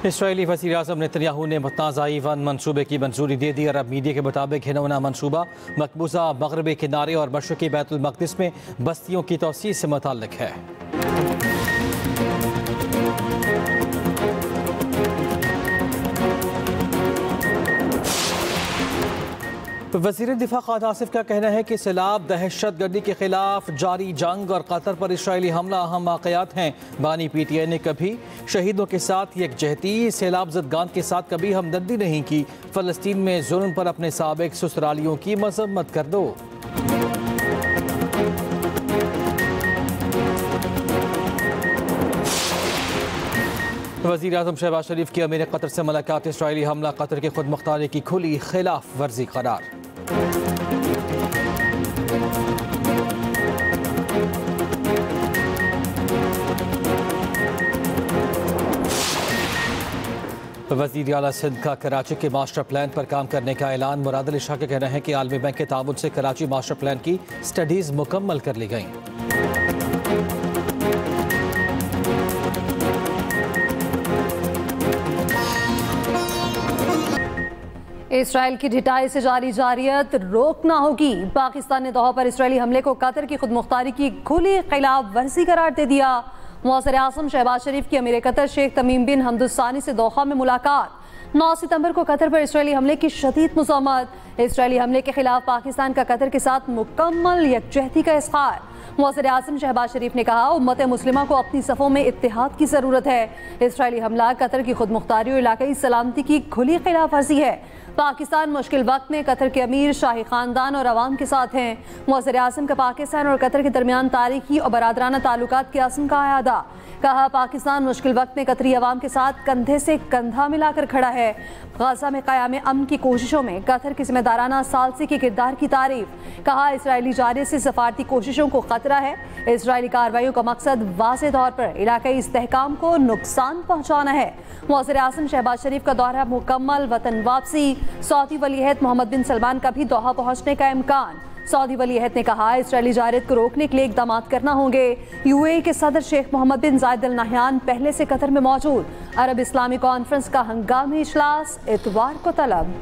Israeli वज़ीर-ए-आज़म Netanyahu ने मुतनाज़ा one मनसूबे की मंजूरी दे दी। अरब मीडिया के मुताबिक घिनौना मनसूबा मकबूजा मगरबी किनारे और मशरक़ी बैतुल मक़दिस में बस्तियों की तौसीअ से मुताल्लिक़ है। वज़ीर दिफा ख़ालिद आसिफ का कहना है कि सैलाब, दहशतगर्दी के खिलाफ जारी जंग और कतर पर इसराइली हमला अहम वाक़यात हैं। बानी PTI ने कभी शहीदों के साथ यकजहती, सैलाब ज़दगान के साथ कभी हमदर्दी नहीं की। फ़लस्तीन में जुल्म पर अपने साबिक़ ससुरालियों की मज़म्मत कर दो। वज़ीर-ए-आज़म शहबाज शरीफ की अमीर कतर से मुलाकात। इसराइली हमला कतर की खुद मुख्तारी की खुली खिलाफ वर्जी करार। वज़ीर आला सिंध का कराची के मास्टर प्लान पर काम करने का ऐलान। मुराद अली शाह का कहना है कि आलमी बैंक के ताबुन से कराची मास्टर प्लान की स्टडीज़ मुकम्मल कर ली गईं। इसराइल की ढिठाई से जारी जारियत रोकना होगी। पाकिस्तान ने दोहा पर इसराइली हमले को कतर की खुद मुख्तारी की खुली खिलाफ वर्जी करार दे दिया। वज़ीर-ए-आज़म शहबाज शरीफ की अमीर कतर शेख तमीम बिन हमद अल सानी से दोहा में मुलाकात। 9 सितंबर को कतर पर इसराइली हमले की शदीद मज़म्मत। इसराइली हमले के खिलाफ पाकिस्तान का कतर के साथ मुकम्मल यकजहती का इज़हार। वज़ीर-ए-आज़म शहबाज शरीफ ने कहा, उम्मत मुस्लिमा को अपनी सफ़ों में इत्तेहाद की ज़रूरत है। इसराइली हमला कतर की खुद मुख्तारी और इलाकाई सलामती की खुली खिलाफ वर्जी है। पाकिस्तान मुश्किल वक्त में कतर के अमीर, शाही खानदान और अवाम के साथ हैं। वज़ीर-ए-आज़म का पाकिस्तान और कतर के दरमियान तारीखी और बरादराना ताल्लुकात के अज़्म का अयादा। कहा, पाकिस्तान मुश्किल वक्त में कतरी अवाम के साथ कंधे से कंधा मिलाकर खड़ा है। गाज़ा में क़याम अमन की कोशिशों में कतर की ज़िम्मेदाराना सालसी के किरदार की तारीफ। कहा, इसराइली जारियत से सफारती कोशिशों को खतरा है। इसराइली कार्रवाइयों का मकसद वाज़ेह तौर पर इलाकाई इस्तेहकाम को नुकसान पहुँचाना है। वज़ीर-ए-आज़म शहबाज शरीफ का दौरा मुकम्मल, वतन वापसी। सऊदी वलीअहद मोहम्मद बिन सलमान का भी दोहा पहुँचने का इम्कान। सऊदी वलीअहद ने कहा, इसराइली जारियत को रोकने के लिए इक़दाम करना होंगे। UAE के सदर शेख मोहम्मद बिन जायद अल नहयान पहले से कतर में मौजूद। अरब इस्लामी कॉन्फ्रेंस का हंगामी इजलास इतवार को तलब।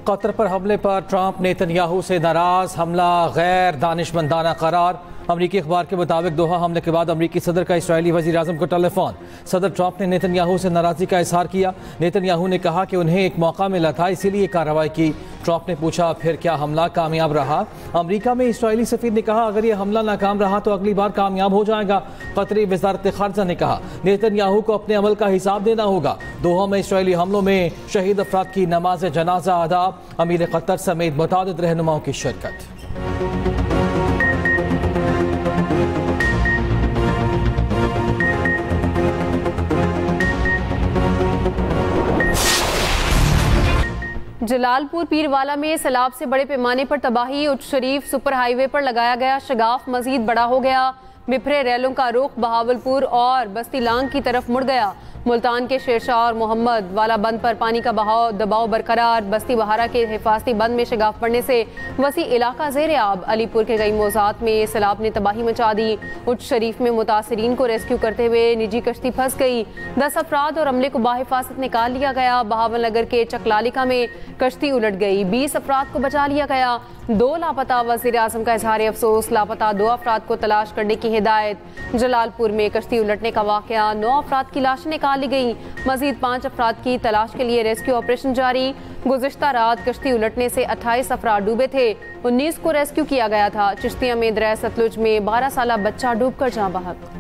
कतर पर हमले पर ट्रंप नेतन्याहू से नाराज। हमला गैर दानिशमंदाना करार। अमरीकी अखबार के मुताबिक दोहा हमले के बाद अमरीकी सदर का इसराइली वज़ीर-ए-आज़म को टेलीफोन। सदर ट्रंप ने नेतन्याहू से नाराज़गी का इजहार किया। नेतन्याहू ने कहा कि उन्हें एक मौका मिला था, इसीलिए कार्रवाई की। ट्रंप ने पूछा, फिर क्या हमला कामयाब रहा? अमरीका में इसराइली सफ़ीर ने कहा, अगर यह हमला नाकाम रहा तो अगली बार कामयाब हो जाएगा। कतरी वज़ारत ख़ारिजा ने कहा, नेतन्याहू को अपने अमल का हिसाब देना होगा। दोहा में इसराइली हमलों में शहीद अफराद की नमाज जनाजा अदा। अमीर कतर समेत मुतादिद रहनुमाओं की शिरकत। जलालपुर पीरवाला में सैलाब से बड़े पैमाने पर तबाही। उच्च शरीफ सुपर हाईवे पर लगाया गया शगाफ मजीद बड़ा हो गया। बिफरे रैलों का रुख बहावलपुर और बस्ती लांग की तरफ मुड़ गया। मुल्तान के शेरशाह और मोहम्मद वाला बंद पर पानी का दबाव बरकरार। बस्ती बहारा के हिफाजती बंद में शगाफ पड़ने से वसी इलाका ज़ेर आब। अलीपुर के कई मौज़ात में सैलाब ने तबाही मचा दी। उच्च शरीफ में मुतासरीन को रेस्क्यू करते हुए निजी कश्ती फंस गई। 10 अफराद और अमले को बाहिफाजत निकाल लिया गया। बहावल नगर के चकलालिका में कश्ती उलट गई। 20 अफराद को बचा लिया गया। 2 लापता। वज़ीर-ए-आज़म का इज़हार अफसोस। लापता 2 अफराद को तलाश करने की हिदायत। जलालपुर में कश्ती उलटने का वाक़या। 9 अफराद की लाशें निकाली गई। मजीद 5 अफराद की तलाश के लिए रेस्क्यू ऑपरेशन जारी। गुज़िश्ता रात कश्ती उलटने से 28 अफराद डूबे थे। 19 को रेस्क्यू किया गया था। चिश्तिया में दरिया सतलुज में 12 साला बच्चा डूब कर जाँ बहक।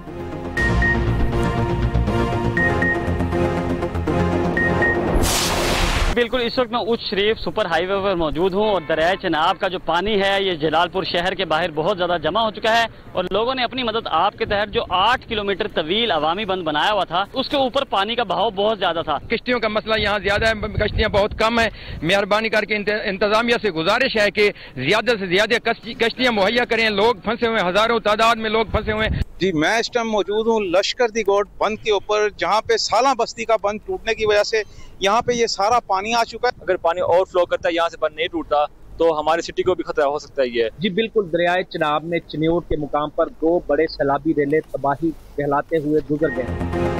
बिल्कुल, इस वक्त मैं उच्च शरीफ सुपर हाईवे पर मौजूद हूँ और दरिया चनाब का जो पानी है ये जलालपुर शहर के बाहर बहुत ज्यादा जमा हो चुका है और लोगों ने अपनी मदद आप के तहत जो 8 किलोमीटर तवील अवामी बंद बनाया हुआ था उसके ऊपर पानी का बहाव बहुत ज्यादा था। किश्तियों का मसला यहाँ ज्यादा है, कश्तियाँ बहुत कम है। मेहरबानी करके इंतजामिया से गुजारिश है कि ज्यादा से ज्यादा कश्तियाँ मुहैया करें। लोग फंसे हुए, हजारों तादाद में लोग फंसे हुए हैं। जी, मैं इस टाइम मौजूद हूँ लश्कर दी गोट बंद के ऊपर, जहाँ पे साला बस्ती का बंद टूटने की वजह से यहाँ पे ये सारा पानी आ चुका है। अगर पानी ओवरफ्लो करता है, यहाँ से बंद नहीं टूटता तो हमारी सिटी को भी खतरा हो सकता है। ये जी बिल्कुल, दरियाए चिनाब में चिन्योट के मुकाम पर 2 बड़े सैलाबी रेले तबाही कहलाते हुए गुजर गए।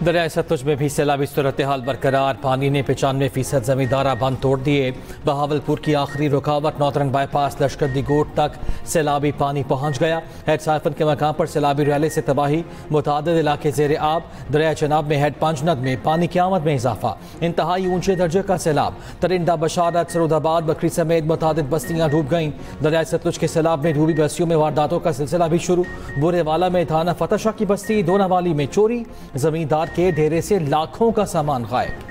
दरियाए सतलुज में भी सैलाबी सूरत हाल बरकरार, पानी ने 95% जमींदारा बंद तोड़ दिए। बहावलपुर की आखिरी रुकावट नॉर्दर्न बाईपास लश्कर दी गोट तक सैलाबी पानी पहुंच गया। हेड साइफन के मकाम पर सैलाबी रैली से तबाही, मुतादिद इलाके ज़ेर आब। दरिया चनाब में हेड पंजनद में पानी की आमद में इजाफा, इंतहाई ऊंचे दर्जे का सैलाब। तरिंदा, बशारत, सरूदाबाद, बकरी समेत मुतादिद बस्तियाँ डूब गईं। दरिया सतलुज के सैलाब में डूबी बस्तियों में वारदातों का सिलसिला भी शुरू। बुरेवाला में थाना फतशाह की बस्ती दोनावाली में चोरी, जमींदार के डेरे से लाखों का सामान गायब।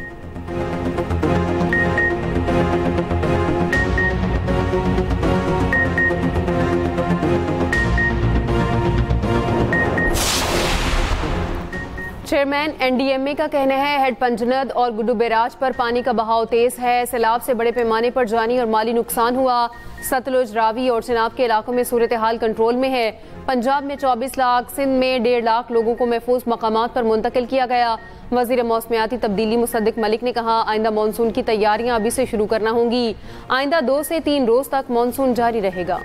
चेयरमैन एनडीएमए का कहना है हेड पंजनद और गुड्डू बैराज पर पानी का बहाव तेज है। सैलाब से बड़े पैमाने पर जानी और माली नुकसान हुआ। सतलुज, रावी और चिनाब के इलाकों में सूरत हाल कंट्रोल में है। पंजाब में 24 लाख, सिंध में 1.5 लाख लोगों को महफूज मकामात पर मुंतकिल किया गया। वजीर मौसमियाती तब्दीली मुसद्दिक मलिक ने कहा, आइंदा मानसून की तैयारियां अभी से शुरू करना होंगी। आइंदा 2 से 3 रोज तक मानसून जारी रहेगा।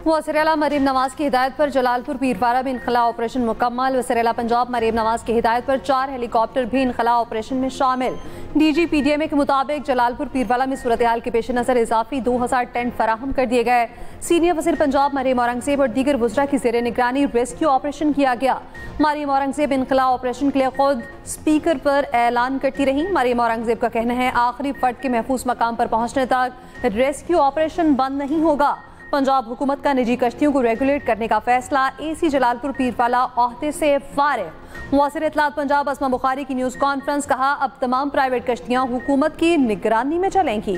वज़ीर-ए-आला मरीम नवाज की हिदायत पर जलालपुर पीरवारा में इनखला ऑपरेशन मुकम्मल। वज़ीर-ए-आला पंजाब मरीम नवाज की हिदायत पर 4 हेलीकॉप्टर भी इनखला ऑपरेशन में शामिल। डीजी पीडीएमए के मुताबिक जलालपुर पीरवाला में सूरत हाल के पेश नज़र इजाफी 2000 टेंट फराहम कर दिए गए। सीनियर वज़ीर पंजाब मरीम औरंगज़ेब और दीगर वज़रा की ज़ेर निगरानी रेस्क्यू ऑपरेशन किया गया। मरीम औरंगज़ेब इनखला ऑपरेशन के लिए खुद स्पीकर पर ऐलान करती रही। मरीम औरंगज़ेब का कहना है, आखिरी फर्द के महफूज मकाम पर पहुंचने तक रेस्क्यू ऑपरेशन बंद नहीं होगा। पंजाब हुकूमत का निजी कश्तियों को रेगुलेट करने का फैसला, एसी जलालपुर पीरवाला ओहदे से फारिग। वज़ीर इत्तलात पंजाब अस्मा बुखारी की न्यूज़ कॉन्फ्रेंस, कहा अब तमाम प्राइवेट कश्तियाँ हुकूमत की निगरानी में चलेंगी।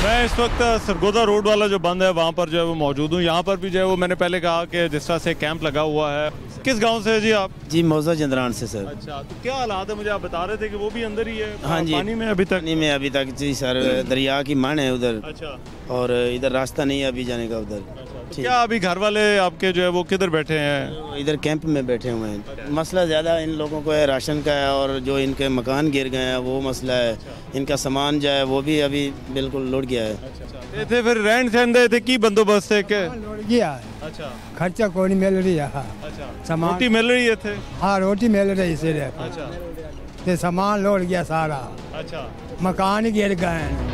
मैं इस वक्त सरगोदा रोड वाला जो बंद है वहाँ पर जो है वो मौजूद हूँ। यहाँ पर भी जो है वो मैंने पहले कहा कि जिस तरह से कैंप लगा हुआ है। किस गांव से है जी आप? जी मौजा जंदरान से सर। अच्छा, तो क्या हालात है? मुझे आप बता रहे थे कि वो भी अंदर ही है। हाँ जी, पानी में अभी तक? पानी में अभी तक जी सर, दरिया की मन है उधर। अच्छा, और इधर रास्ता नहीं है अभी जाने का उधर। तो क्या अभी घर वाले आपके जो है वो किधर बैठे हैं? इधर कैंप में बैठे हुए हैं। मसला ज़्यादा इन लोगों को है, राशन का है, और जो इनके मकान गिर गए हैं वो मसला है। इनका सामान जो है वो भी अभी बिल्कुल लुट गया है। थे फिर रहन सहन दे थे की बंदोबस्त है के? गया। अच्छा, खर्चा कोई नहीं मिल रही है। अच्छा, सामान रोटी मिल रही है थे? हाँ, रोटी मिल रही सिर्फ। अच्छा, ये सामान लौट गया सारा। अच्छा, मकान गिर गए।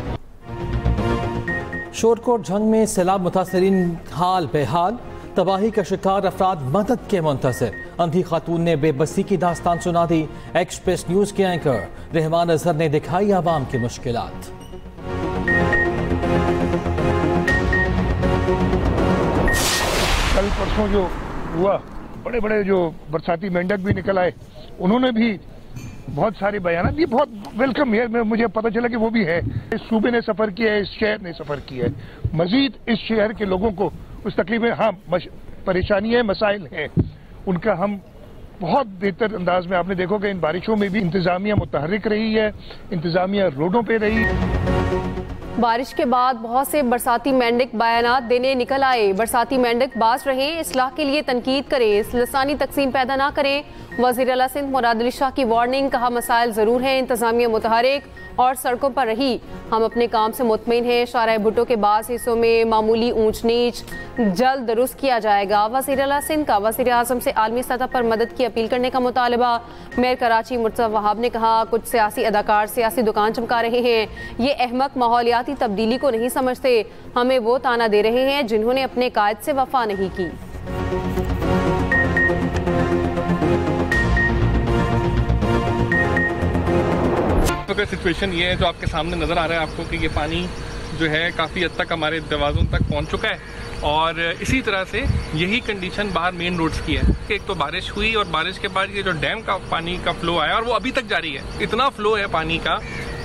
शोरकोट झंग में सैलाब मुतासरीन हाल बेहाल, तबाही का शिकार अफराद मदद के मुंतज़िर। अंधी खातून ने बेबसी की दास्तान सुना दी। एक्सप्रेस न्यूज़ के एंकर रहमान अजहर ने दिखाई आवाम की मुश्किलात। कल परसों जो हुआ, बड़े बड़े जो बरसाती मेंढक भी निकल आए, उन्होंने भी बहुत सारे बयान दिए। बहुत वेलकम है। मुझे पता चला कि वो भी है। इस सूबे ने सफ़र किया है, इस शहर ने सफ़र किया है। मजीद इस शहर के लोगों को उस तकलीफ में, हाँ परेशानियाँ मसाइल हैं, उनका हम बहुत बेहतर अंदाज में, आपने देखो कि इन बारिशों में भी इंतजामिया मुतहर्रिक रही है, इंतजामिया रोडों पे रही। बारिश के बाद बहुत से बरसाती मेंढक बयानात देने निकल आए। बरसाती मेंढक बाज रहे, इस्लाह के लिए तनकीद करें, लसानी तकसीम पैदा ना करें। वज़ीर आला सिंध मुराद अली शाह की वार्निंग, कहा मसाइल ज़रूर हैं, इंतजामिया मुतहरिक और सड़कों पर रही। हम अपने काम से मुतमईन हैं। शाहराह भुट्टो के बास हिस्सों में मामूली ऊंच नीच जल्द दुरुस्त किया जाएगा। वज़ीर आला सिंध का वज़ीर आज़म से आलमी सतह पर मदद की अपील करने का मुतालबा। मेयर कराची मुर्तज़ा वहाब ने कहा, कुछ सियासी अदाकार सियासी दुकान चमका रहे हैं। ये अहमक माहौलियाती तब्दीली को नहीं समझते। हमें वो ताना दे रहे हैं जिन्होंने अपने कायद से वफा नहीं की। तो सिचुएशन ये है जो आपके सामने नजर आ रहा है आपको कि ये पानी जो है काफ़ी हद तक हमारे दरवाज़ों तक पहुंच चुका है। और इसी तरह से यही कंडीशन बाहर मेन रोड्स की है कि एक तो बारिश हुई और बारिश के बाद ये जो डैम का पानी का फ्लो आया और वो अभी तक जारी है। इतना फ्लो है पानी का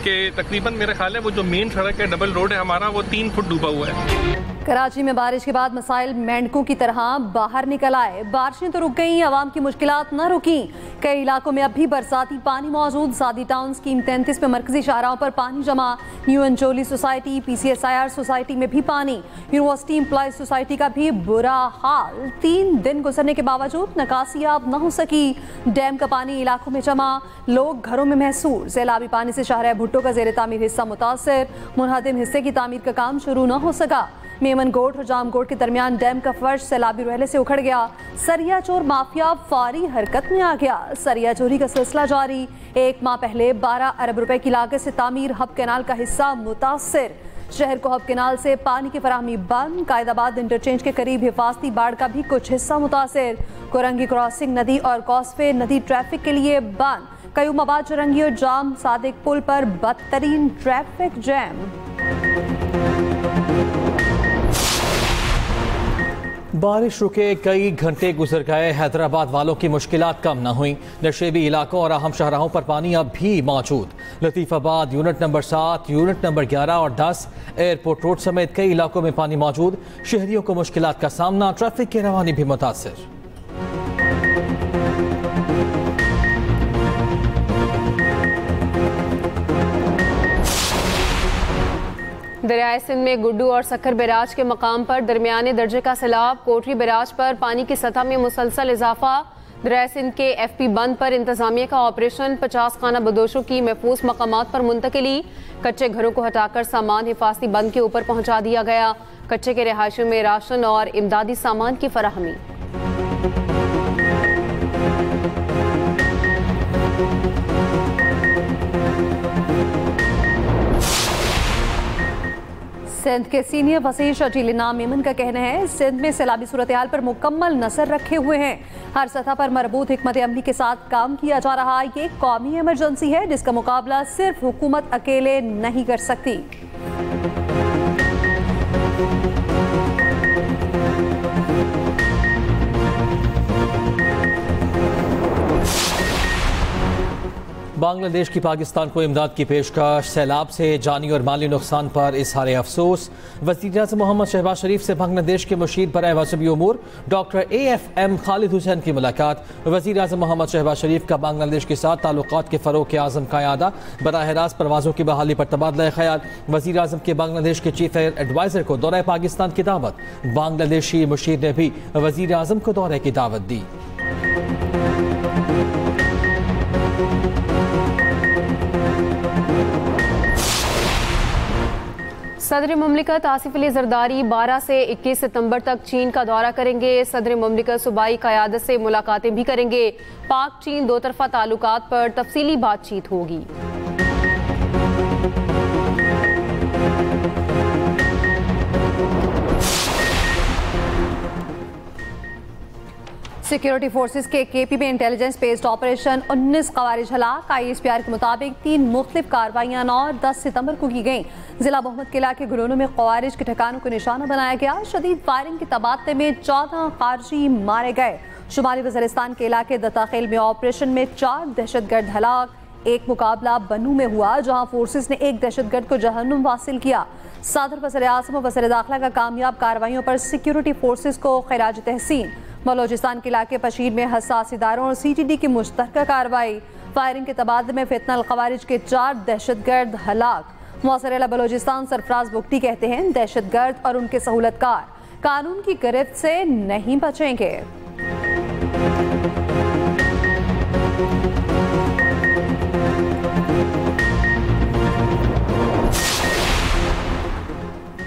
कि तकरीबन मेरा ख्याल है वो जो मेन सड़क है, डबल रोड है हमारा, वो 3 फुट डूबा हुआ है। कराची में बारिश के बाद मसाइल मेंढकों की तरह बाहर निकल आए। बारिशें तो रुक गईं, आवाम की मुश्किलात न रुकी। कई इलाकों में अब भी बरसाती पानी मौजूद। सादी टाउन स्कीम 33 में मरकजी शाहराहों पर पानी जमा। New Ancholi society, PCSIR society में भी पानी। यूनिवर्सिटी एम्प्लॉय सोसाइटी का भी बुरा हाल। 3 दिन गुजरने के बावजूद निकासी अब न हो सकी। डैम का पानी इलाकों में जमा, लोग घरों में महसूर। सैलाबी पानी से शाहराह भुट्टो का जेर तामीर हिस्सा मुतासर। मुनहदम हिस्से की तामीर का काम शुरू न हो सका। मेमन गोट और जामगोट के दरमियान डैम का फर्श सैलाबी रहले से उखड़ गया। सरिया चोर माफिया फारी हरकत में आ गया। सरिया चोरी का सिलसिला जारी। 1 माह पहले 12 अरब रुपए की लागत से तामीर हब कैनाल का हिस्सा मुतासिर। शहर को हब कैनाल से पानी की फराहमी बंद। कायदाबाद इंटरचेंज के करीब हिफाजती बाढ़ का भी कुछ हिस्सा मुतासिर। कोरंगी क्रॉसिंग नदी और कॉसवे नदी ट्रैफिक के लिए बंद। कयूमाबाद चुरंगी और जाम सादिक पुल पर बदतरीन ट्रैफिक जैम। बारिश रुके कई घंटे गुजर गए। हैदराबाद वालों की मुश्किलात कम न हुई। नशेबी इलाकों और अहम शाहराहों पर पानी अब भी मौजूद। Latifabad unit number 7, unit number 11 और 10, एयरपोर्ट रोड समेत कई इलाकों में पानी मौजूद। शहरियों को मुश्किलात का सामना। ट्रैफिक की रवानी भी मुतासिर। दरियाए सिंध में गुड्डू और सखर बैराज के मकाम पर दरमियाने दर्जे का सैलाब। कोटरी बैराज पर पानी की सतह में मुसलसल इजाफा। दरियाए सिंध के FP बंद पर इंतजामिया का ऑपरेशन। 50 खाना बदोशों की महफूज मकामात पर मुंतकिली। कच्चे घरों को हटाकर सामान हिफाजती बंद के ऊपर पहुंचा दिया गया। कच्चे के रिहायशियों में राशन और इमदादी सामान की फराहमी। सिंध के सीनियर वज़ीर शजील इनाम मेमन का कहना है, सिंध में सैलाबी सूरत हाल पर मुकम्मल नजर रखे हुए हैं। हर सतह पर मरबूत हिकमत अमली के साथ काम किया जा रहा। ये कौमी इमरजेंसी है जिसका मुकाबला सिर्फ हुकूमत अकेले नहीं कर सकती। बांग्लादेश की पाकिस्तान को इमदाद की पेशकश। सैलाब से जानी और माली नुकसान पर इजहार अफसोस। वज़ीर-ए-आज़म मोहम्मद शहबाज शरीफ से बांग्लादेश के मुशीर बराए वज़बी उमूर डॉक्टर AFM खालिद हुसैन की मुलाकात। वज़ीर-ए-आज़म मोहम्मद शहबाज शरीफ का बांग्लादेश के साथ ताल्लुकात के फ़रोग़ के आज़म का इआदा। बराह रास्त परवाज़ों की बहाली पर तबादला ख्याल। वज़ीर-ए-आज़म के बांग्लादेश के चीफ एडवाइज़र को दौरे पाकिस्तान की दावत। बांग्लादेशी मुशीर ने भी वज़ीर-ए-आज़म को दौरे की दावत दी। सदर मुमलिकत आसिफ अली जरदारी 12 से 21 सितंबर तक चीन का दौरा करेंगे। सदर मुमलिकत सूबाई क़यादत से मुलाकातें भी करेंगे। पाक चीन दो तरफा ताल्लुकात पर तफसीली बातचीत होगी। सिक्योरिटी फोर्सेस के KP में इंटेलिजेंस बेस्ड ऑपरेशन 19 ख़वारिज हलाक। ISPR के मुताबिक 3 मुख्तलिफ कार्रवाइयाँ 9 और 10 सितंबर को की गईं। जिला मोहम्मद किला के गुलोनों में ख़वारिज के ठिकानों को निशाना बनाया गया। शदीद फायरिंग के तबादले में 14 खारजी मारे गए। शुमाली वज़ीरिस्तान के इलाके दताखेल में ऑपरेशन में 4 दहशतगर्द हलाक। एक मुकाबला बनू में हुआ जहाँ फोर्सेस ने एक दहशतगर्द को जहन्नुम वासिल किया। सदर वज़ीर-ए-आज़म और वज़ीर-ए-दाखिला का कामयाब कार्रवाइयों पर सिक्योरिटी फोर्सेस को खिराज तहसीन। बलोचिस्तान के इलाके पशीर में हसास इदारों और CTD की मुश्तरका कार्रवाई। फायरिंग के तबादले में फितनल ख़वारिज के 4 दहशतगर्द हलाक। मौसरेला बलोचिस्तान सरफराज बुगटी कहते हैं, दहशतगर्द और उनके सहूलतकार कानून की गिरफ्त से नहीं बचेंगे।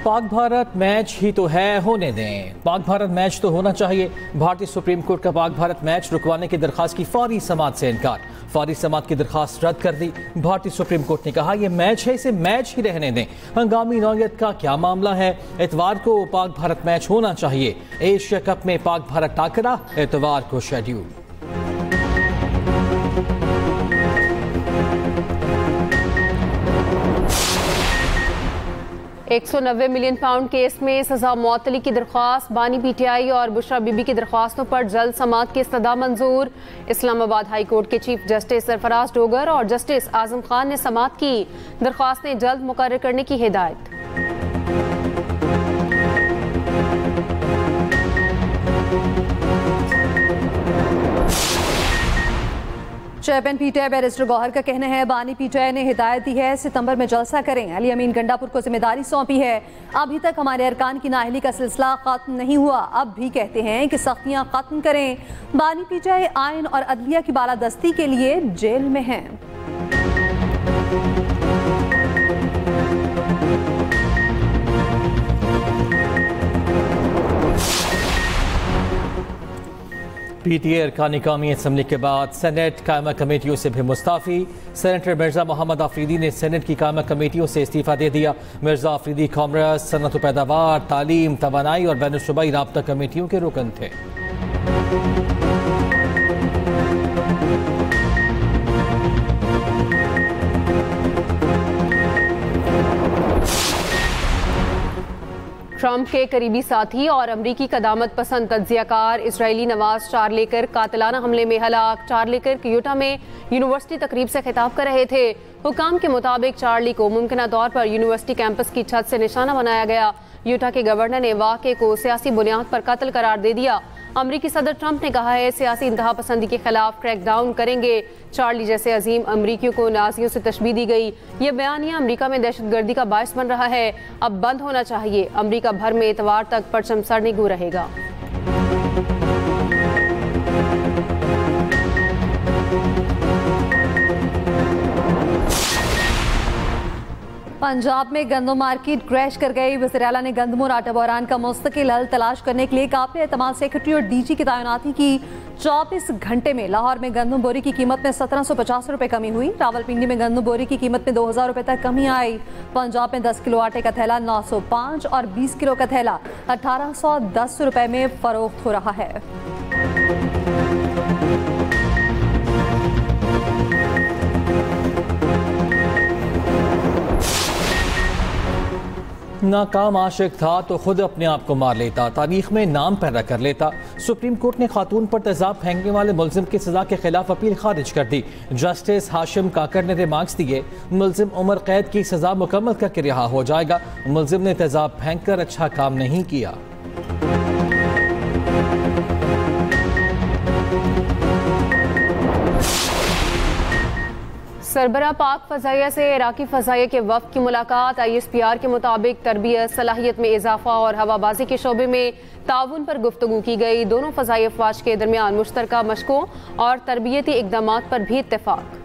पाक भारत मैच ही तो है, होने दें। पाक भारत मैच तो होना चाहिए। भारतीय सुप्रीम कोर्ट का पाक भारत मैच रुकवाने की दरखास्त की फौरी समाअत से इनकार। फौरी समाअत की दरखास्त रद्द कर दी। भारतीय सुप्रीम कोर्ट ने कहा यह मैच है, इसे मैच ही रहने दें। हंगामी नौयत का क्या मामला है? इतवार को पाक भारत मैच होना चाहिए। एशिया कप में पाक भारत टाकरा इतवार को शेड्यूल। 190 मिलियन पाउंड केस में सजा मुअत्तली की दरख्वास्त। बानी PTI और बुशरा बीबी की दरख्वास्तों पर जल्द समाअत की इस्तदा मंजूर। इस्लामाबाद हाई कोर्ट के चीफ जस्टिस सरफराज डोगर और जस्टिस आजम खान ने समाअत की। दरख्वास्तें जल्द मुकर्रर करने की हिदायत। चेयरमैन पीटीआई बैरिस्टर गौहर का कहना है बानी पीटीआई ने हिदायत दी है सितंबर में जलसा करें। अली अमीन गंडापुर को जिम्मेदारी सौंपी है। अभी तक हमारे अरकान की नाअहली का सिलसिला खत्म नहीं हुआ, अब भी कहते हैं कि सख्तियां खत्म करें। बानी पीटीआई आइन और अदलिया की बालादस्ती के लिए जेल में हैं। पीटीए अरकानी कौमी असम्बली के बाद सेनेट कायमा कमेटियों से भी मुस्ताफ़ी। सेनेटर मिर्ज़ा मोहम्मद आफरीदी ने सेनेट की कायमा कमेटियों से इस्तीफ़ा दे दिया। मिर्ज़ा आफरीदी कॉमर्स, सनत व पैदावार, तालीम, तवानाई और बैनुल-सूबाई राब्ता कमेटियों के रुकन थे। ट्रंप के करीबी साथी और अमरीकी कदामत पसंद तज्जियाकार इसराइली नवाज चार्लेकर कातिलाना हमले में हलाक। चार्लेकर यूटा में यूनिवर्सिटी तकरीब से खिताब कर रहे थे। हुकाम के मुताबिक चार्ली को मुमकिन तौर पर यूनिवर्सिटी कैंपस की छत से निशाना बनाया गया। यूटा के गवर्नर ने वाक़े को सियासी बुनियाद पर कत्ल करार दे दिया। अमरीकी सदर ट्रंप ने कहा है सियासी इंतहा पसंदी के खिलाफ क्रैकडाउन करेंगे। चार्ली जैसे अजीम अमरीकियों को नाजियों से तशबीह दी गई। ये बयानिया अमरीका में दहशतगर्दी का बायस बन रहा है, अब बंद होना चाहिए। अमरीका भर में इतवार तक परचम सरनिगू रहेगा। पंजाब में गंदम मार्केट क्रैश कर गई। वज़ीर आला ने गंदम और आटा बहरान का मुस्तकिल हल तलाश करने के लिए काबिल एतमाद सेक्रेटरी और डीजी की तैनाती की। 24 घंटे में लाहौर में गंदम बोरी की कीमत में 1750 रुपए कमी हुई। रावलपिंडी में गंदम बोरी की कीमत में 2000 रुपए तक कमी आई। पंजाब में 10 किलो आटे का थैला 905 और 20 किलो का थैला 1810 रुपए में फरोख्त हो रहा है। नाकाम आशिक था तो खुद अपने आप को मार लेता, तारीख में नाम पैदा कर लेता। सुप्रीम कोर्ट ने खातून पर तेजाब फेंकने वाले मुलजिम की सजा के खिलाफ अपील खारिज कर दी। जस्टिस हाशिम काकर ने रिमार्क्स दिए, मुलजिम उम्र कैद की सजा मुकम्मल करके रिहा हो जाएगा। मुलजिम ने तेजाब फेंक कर अच्छा काम नहीं किया। सरबरा पाक फ़ज़ाइया से इराकी फ़ज़ाइया के वफ़द की मुलाकात। ISPR के मुताबिक तरबियत, सलाहियत में इजाफा और हवाबाजी के शोबे में ताउन पर गुफ्तगू की गई। दोनों फ़ज़ाई अफ़वाज के दरमियान मुश्तरका मशकों और तरबियती इक़दामात पर भी इत्तेफाक।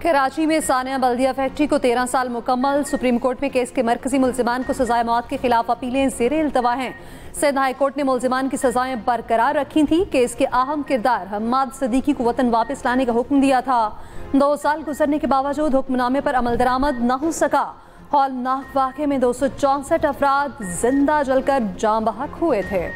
कराची में सानिया बल्दिया फैक्ट्री को 13 साल मुकम्मल। सुप्रीम कोर्ट में केस के मरकजी मुल्जिमान को सजाए मौत के खिलाफ अपीलें ज़ेरे इल्तवा हैं। सिंध हाई कोर्ट ने मुल्जिमान की सजाएं बरकरार रखी थी। केस के अहम किरदार हम्माद सदीकी को वतन वापस लाने का हुक्म दिया था। 2 साल गुजरने के बावजूद हुक्मनामे पर अमल दरामद न हो सका। हौलनाक वाक़े में 264 अफराद जिंदा जलकर जाँ बहक हुए थे।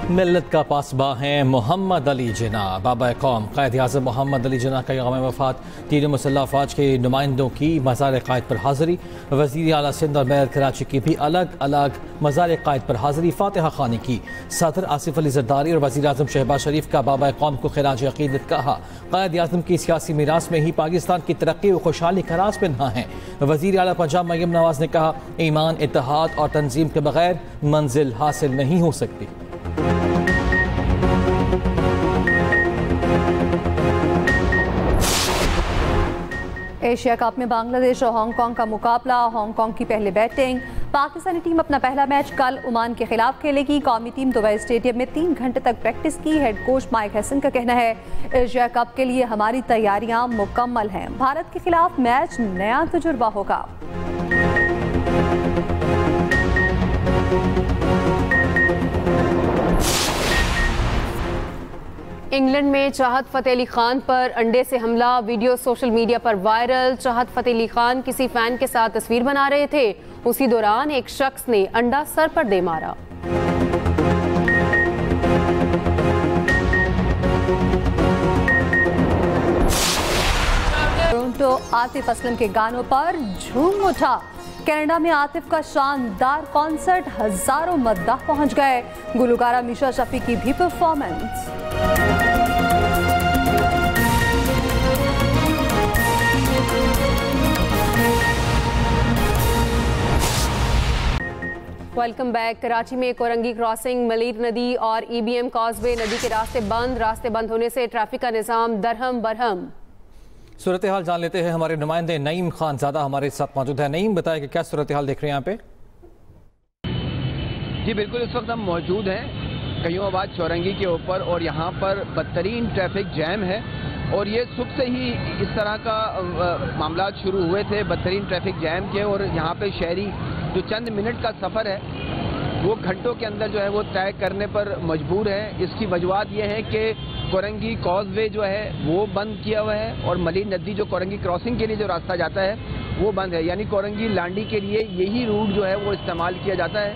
मिल्लत का पासबा हैं मोहम्मद अली जिन्ना। बाबा कौम क़ायद आज़म मोहम्मद अली जिन्ना का यौम वफ़ात। तीनों मुसल्लह अफ़वाज के नुमाइंदों की मज़ार क़ायद पर हाज़िरी। वज़ीर आला सिंध और मेयर कराची की भी अलग अलग मज़ार क़ायद पर हाज़िरी। फ़ातिहा ख़ानी की। सदर आसिफ अली ज़रदारी और वज़ीर आज़म शहबाज शरीफ का बाबा कौम को खिराज अक़ीदत कहा। क़ायद आज़म की सियासी मीरास में ही पाकिस्तान की तरक्की और खुशहाली का राज पिन्हा है। वज़ीर आला पंजाब मरियम नवाज़ ने कहा, ईमान, इत्तेहाद और तंजीम के बगैर मंजिल हासिल नहीं हो सकती। एशिया कप में बांग्लादेश और हांगकांग का मुकाबला। हांगकांग की पहले बैटिंग। पाकिस्तानी टीम अपना पहला मैच कल ओमान के खिलाफ खेलेगी। कौमी टीम दुबई स्टेडियम में 3 घंटे तक प्रैक्टिस की। हेड कोच माइक हैसन का कहना है, एशिया कप के लिए हमारी तैयारियां मुकम्मल हैं। भारत के खिलाफ मैच नया तजुर्बा होगा। इंग्लैंड में चाहत फ़तेह अली खान पर अंडे से हमला। वीडियो सोशल मीडिया पर वायरल। चाहत फ़तेह अली खान किसी फैन के साथ तस्वीर बना रहे थे। उसी दौरान एक शख्स ने अंडा सर पर दे मारा। टोरंटो आतिफ असलम के गानों पर झूम उठा। कनाडा में आतिफ का शानदार कॉन्सर्ट, हजारों मद्दाह पहुंच गए। गुलकारा मिशा शफी की भी परफॉर्मेंस। Welcome back. कराची में कोरंगी क्रॉसिंग, मलीर नदी और EBM कॉजवे नदी के रास्ते बंद होने से ट्रैफिक का निज़ाम दरहम बरहम। सूरत हाल जान लेते हैं, हमारे नुमाइंदे नईम खान ज़ादा हमारे साथ मौजूद है। नईम, बताया कि क्या सूरत हाल देख रहे हैं यहाँ पे? जी बिल्कुल, इस वक्त हम मौजूद हैं कयूमाबाद चौरंगी के ऊपर और यहाँ पर बदतरीन ट्रैफिक जैम है और ये सुबह से ही इस तरह का मामला शुरू हुए थे, बदतरीन ट्रैफिक जैम के। और यहाँ पे शहरी जो चंद मिनट का सफ़र है वो घंटों के अंदर जो है वो तय करने पर मजबूर है। इसकी वजूहत ये है कि कोरंगी कॉजवे जो है वो बंद किया हुआ है और मलीर नदी जो कोरंगी क्रॉसिंग के लिए जो रास्ता जाता है वो बंद है, यानी कोरंगी लांडी के लिए यही रूट जो है वो इस्तेमाल किया जाता है,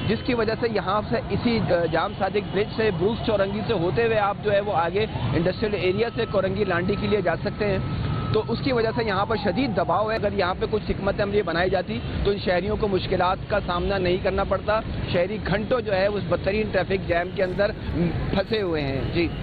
जिसकी वजह से यहाँ से इसी जाम सादिक ब्रिज से ब्रूस चौरंगी से होते हुए आप जो है वो आगे इंडस्ट्रियल एरिया से कोरंगी लांडी के लिए जा सकते हैं। तो उसकी वजह से यहाँ पर शदीद दबाव है। अगर यहाँ पे कुछ हिकमत अमली बनाई जाती तो इन शहरियों को मुश्किलात का सामना नहीं करना पड़ता। शहरी घंटों जो है उस बदतरीन ट्रैफिक जैम के अंदर फंसे हुए हैं। जी